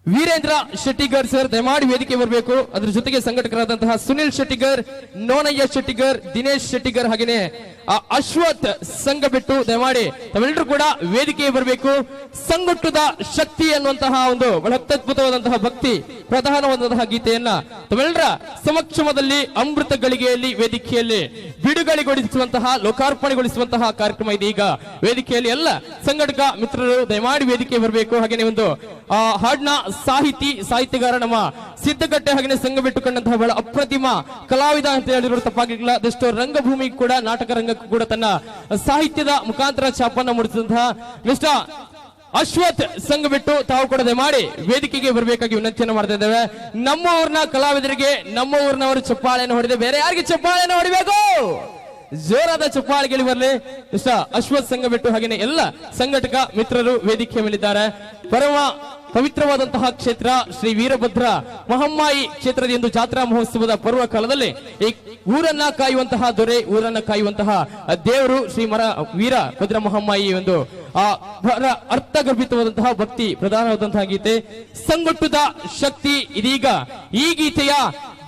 Veerendra ಶೆಟ್ಟಿಗರ್ sir ದಯಮಾಡಿ ವೇದಿಕೆ ಬರಬೇಕು. ಅದರ ಜೊತೆಗೆ ಸಂಘಟಕರಾದಂತಹ ಸುನಿಲ್ ಶೆಟ್ಟಿಗರ್, ನೋನಯ್ಯ ಶೆಟ್ಟಿಗರ್, ದಿನೇಶ್ ಶೆಟ್ಟಿಗರ್ ಹಾಗೇನೆ ಅಶ್ವಥ್ ಸಂಘ ಬಿಟ್ಟು ದಯಮಾಡಿ ತಾವೆಲ್ಲರೂ ಕೂಡ ವೇದಿಕೆ ಬರಬೇಕು. ಸಂಘಟದ ಶಕ್ತಿ ಅನ್ನುವಂತಹ ಒಂದು ಬಹಳ ಅತ್ಯದ್ಭುತವಾದಂತಹ ಭಕ್ತಿ ಪ್ರಧಾನವಾದಂತಹ ಗೀತೆಯನ್ನ ತಾವೆಲ್ಲರ ಸಮಕ್ಷಮದಲ್ಲಿ ಅಮೃತ ಗಳಿಗೆಯಲ್ಲಿ ವೇದಿಕೆಯಲ್ಲಿ ಬಿಡುಗಡೆಗೊಳಿಸುವಂತಹ ಲೋಕಾರ್ಪಣೆಗೊಳಿಸುವಂತಹ ಕಾರ್ಯಕ್ರಮ ಇದೀಗ ವೇದಿಕೆಯಲ್ಲಿ ಎಲ್ಲ ಸಂಘಟಕ ಮಿತ್ರರು ದಯಮಾಡಿ ವೇದಿಕೆ ಬರಬೇಕು. ಹಾಗೇನೆ ಒಂದು ಹಾಡ್ನ ಸಾಹಿತ್ಯಗಾರ ನಮ್ಮ ಸಿದ್ದಗಟ್ಟೆ ಹಾಗೆ ಸಂಘ ಬಿಟ್ಟುಕೊಂಡಂತಹ ಬಹಳ ಅಪ್ರತಿಮ ಕಲಾವಿದ ಅಂತ ಹೇಳಿರೋ ತಪ್ಪಾಗಿಲ್ಲ. ಅದೆಷ್ಟೋ ರಂಗಭೂಮಿ ಕೂಡ ನಾಟಕ ರಂಗಕ್ಕೂ ಕೂಡ ತನ್ನ ಸಾಹಿತ್ಯದ ಮುಖಾಂತರ ಛಾಪನ್ನ ಮೂಡಿಸಿದಂತಹ ಮಿಸ್ಟರ್ ಅಶ್ವಥ್ ಸಂಘ ಬಿಟ್ಟು ತಾವು ಕೂಡ ದಯಮಾಡಿ ವೇದಿಕೆಗೆ ಬರಬೇಕಾಗಿ ವಿನಂತಿಯನ್ನು ಮಾಡ್ತಾ ಇದ್ದೇವೆ. ನಮ್ಮ ಊರಿನ ಕಲಾವಿದರಿಗೆ ನಮ್ಮ ಊರಿನವರು ಚಪ್ಪಾಳೆಯನ್ನು ಹೊಡೆದು ಬೇರೆ ಯಾರಿಗೆ ಚಪ್ಪಾಳೆಯನ್ನು ಹೊಡಿಬೇಕು? ಜೋರಾದ ಚಪ್ಪಾಳೆಗೆ ಬರಲಿ. ಮಿಸ್ಟರ್ ಅಶ್ವಥ್ ಸಂಘ ಬಿಟ್ಟು ಹಾಗೇನೆ ಎಲ್ಲ ಸಂಘಟಕ ಮಿತ್ರರು ವೇದಿಕೆ ಮೇಲಿದ್ದಾರೆ. ಪರಮ ಪವಿತ್ರವಾದಂತಹ ಕ್ಷೇತ್ರ ಶ್ರೀ ವೀರಭದ್ರ ಮಹಮ್ಮಾಯಿ ಕ್ಷೇತ್ರದ ಎಂದು ಜಾತ್ರಾ ಮಹೋತ್ಸವದ ಪರ್ವ ಕಾಲದಲ್ಲಿ ಈ ಊರನ್ನ ಕಾಯುವಂತಹ ದೊರೆ, ಊರನ್ನ ಕಾಯುವಂತಹ ದೇವರು ಶ್ರೀ ವೀರಭದ್ರ ಮಹಮ್ಮಾಯಿ ಒಂದು ಅರ್ಥಗರ್ಭಿತವಾದಂತಹ ಭಕ್ತಿ ಪ್ರಧಾನವಾದಂತಹ ಗೀತೆ ಸಂಘಟದ ಶಕ್ತಿ. ಇದೀಗ ಈ ಗೀತೆಯ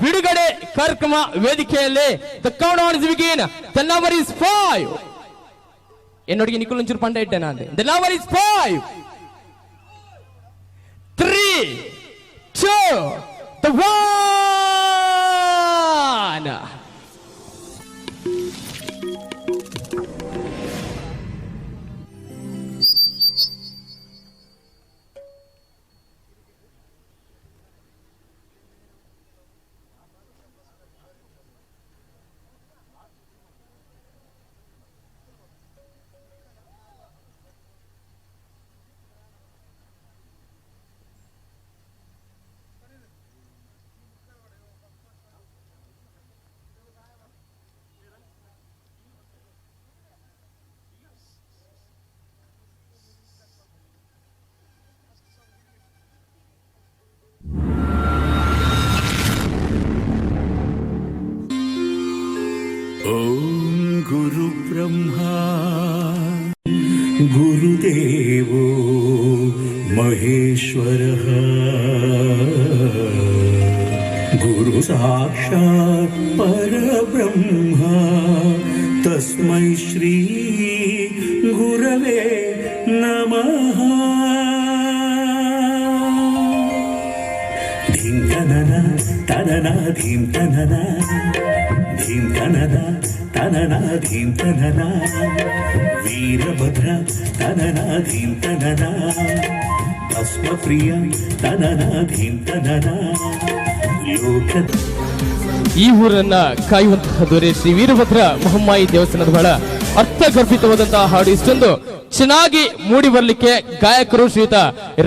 ಬಿಡುಗಡೆ ಕಾರ್ಯಕ್ರಮ ವೇದಿಕೆಯಲ್ಲಿ the count down begin. The number is 5. എന്നോട് എനിക്കൊരു പണ്ട ഇട്ടാനാണ്. The number is 5, 3, 2, 1. ಓಂ ಗುರು ಬ್ರಹ್ಮ ಗುರುದೇವೋ ಮಹೇಶ್ವರಃ ಗುರು ಸಾಕ್ಷಾತ್ ಪರಬ್ರಹ್ಮ ತಸ್ಮೈ ಶ್ರೀ ಗುರವೇ ನಮಃ. ಧೀಂ ತನನ ತನನ ಧೀಂ ತನನ ಧೀಂ ತನನ ತನನ ಧೀಂ ತನನ ವೀರಭದ್ರ ತನನ ಧೀಂ ತನನ ಭಸ್ಮ ಪ್ರಿಯ ತನನ ಧೀಂ ತನನ ಲೋಕ. ಈ ಊರನ್ನ ಕಾಯುವಂತಹ ದೊರೆ ಶ್ರೀ ವೀರಭದ್ರ ಮಹಮ್ಮಾಯಿ ದೇವಸ್ಥಾನದ ಬಹಳ ಅರ್ಥಗರ್ಭಿತವಾದಂತಹ ಹಾಡು. ಇಷ್ಟೊಂದು ಚೆನ್ನಾಗಿ ಮೂಡಿ ಬರ್ಲಿಕ್ಕೆ ಗಾಯಕರು ಶ್ರೀಯುತ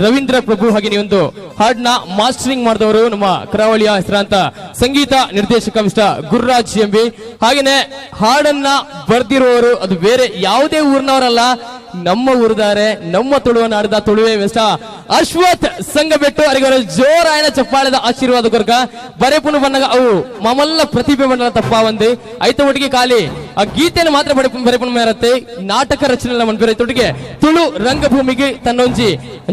ರವೀಂದ್ರ ಪ್ರಭು ಹಾಗೆ ಒಂದು ಹಾಡ್ನ ಮಾಸ್ಟರಿಂಗ್ ಮಾಡಿದವರು ನಮ್ಮ ಕರಾವಳಿಯ ಹೆಸರಾಂತ ಸಂಗೀತ ನಿರ್ದೇಶಕ ಮಿಸ್ಟರ್ ಗುರುರಾಜ್ ಎಂಬಿ. ಹಾಗೇನೆ ಹಾಡನ್ನ ಬರ್ದಿರುವವರು ಅದು ಬೇರೆ ಯಾವುದೇ ಊರಿನವರಲ್ಲ, ನಮ್ಮ ಊರಿದ್ದಾರೆ, ನಮ್ಮ ತುಳುವ ನಾಡಿದ ತುಳುವೆ ಮಿಸ್ಟರ್ ಅಶ್ವಥ್ ಸಂಘ ಬಿಟ್ಟು ಅವರಿಗೆ ಜೋರಾಯಣ ಚಪ್ಪಾಳದ ಆಶೀರ್ವಾದ ಕೊರಕ ಬರೆಪುನ ಬಣ್ಣಗ ಅವು ಮಮಲ್ಲ ಪ್ರತಿಭೆ ಬಣ್ಣ ತಪ್ಪ ಒಂದೇ ಐತ ಒಟ್ಟಿಗೆ ಖಾಲಿ ಆ ಗೀತೆಯನ್ನು ಮಾತ್ರ ಬರೆಪುನ ಮೇರತ್ತೆ ನಾಟಕ ರಚನೆ ಮನ್ಬೇರೈತೊಟ್ಟಿಗೆ ತುಳು ರಂಗಭೂಮಿಗೆ ತನ್ನೊಂಜಿ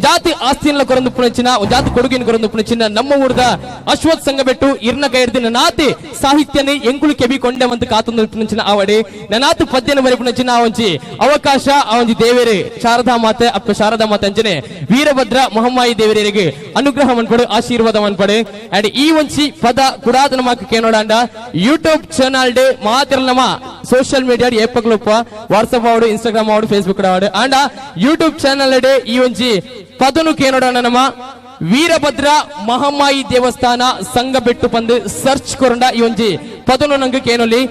ಜಾತಿ ಆಸ್ತಿಯನ್ನ ಕೊರಂದು ಪುಣಚಿನ ಜಾತಿ ಕೊಡುಗೆಯನ್ನು ಕೊರಂದು ಪುಣಚಿನ ನಮ್ಮ ಊರದ ಅಶ್ವಥ್ ಸಂಘ ಬಿಟ್ಟು ಇರ್ನ ಕೈ ಹಿಡಿದಿನ ನಾತಿ ಸಾಹಿತ್ಯನೇ ಎಂಕುಳು ಕೆಬಿ ಕೊಂಡೆ ಮಂತ್ ಕಾತೊಂದು ಪುಣಚಿನ ಆವಡೆ ನನಾತು ಪದ್ಯನ ಬರೆಪುಣಚಿನ ಆವಂಜಿ ಅವಕಾಶ ಆವಂಜಿ ದೇವೇರೆ ಶಾರದಾ ಮಾತೆ ಅಪ್ಪ ಶಾರದಾ ಮಾತೆ ಅಂಜನೆ ವೀರಭದ್ರ ಮಹಮ್ಮಾಯಿ ದೇವರಿಗೆ ಅನುಗ್ರಹ ಮನ್ಪಡೆ ಆಶೀರ್ವಾದ ಮನ್ಪಡೆ. ಅಂಡ್ ಈ ಒಂಚಿ ಪದ ಕುಡಾದ ನಮಕ್ ಕೇನೋಡಾಂಡ ಯೂಟ್ಯೂಬ್ ಚಾನಲ್ ಡೇ ಮಾತ್ರ ನಮ್ಮ ಸೋಷಿಯಲ್ ಮೀಡಿಯಾ ಏಪಕ್ಲುಪ್ಪ ವಾಟ್ಸ್ಆಪ್ ಆವಡು ಇನ್ಸ್ಟಾಗ್ರಾಮ್ ಆವಡು ಫೇಸ್ಬುಕ್ ಆವಡು ಅಂಡ್ ಯೂಟ್ಯೂಬ್ ಚಾನಲ್ ಡೇ ಈ ಒಂಚಿ ಪದನು ಕೇನೋಡಾಂಡ ನಮ್ಮ ವೀರಭದ್ರ ಮಹಮ್ಮಾಯಿ ದೇವಸ್ಥಾನ ಸಂಘ ಬಿಟ್ಟು ಬಂದು ಸರ್ಚ್ ಕೊರಂಡ ಈ ಒಂಜಿ ಪದನು ನಂಗೆ ಕೇನೊಲಿ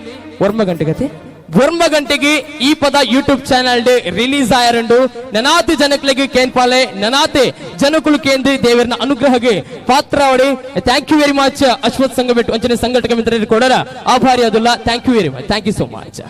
ವರ್ಮ ಗಂಟೆಗೆ ಈ ಪದ ಯೂಟ್ಯೂಬ್ ಚಾನಲ್ ಡೇ ರಿಲೀಸ್ ಆಯರಂಡು ನನಾತೆ ಜನಕ್ಲೆಗೆ ಕೇನ್ಪಾಲೆ ನನಾತೆ ಜನಕುಲು ಕೇಂದ್ರ ದೇವರನ ಅನುಗ್ರಹಗೆ ಪಾತ್ರ ಅವಡೆ. Thank you very much Ashwath ಸಂಘ ಬಿಟ್ಟು ಅಂಚನೆ ಸಂಘಟಕ ಮಿತ್ರರಿಗೆ ಕೊಡರ ಆಭಾರಿ ಅದುಲ್ಲ. Thank you very much. Thank you so much.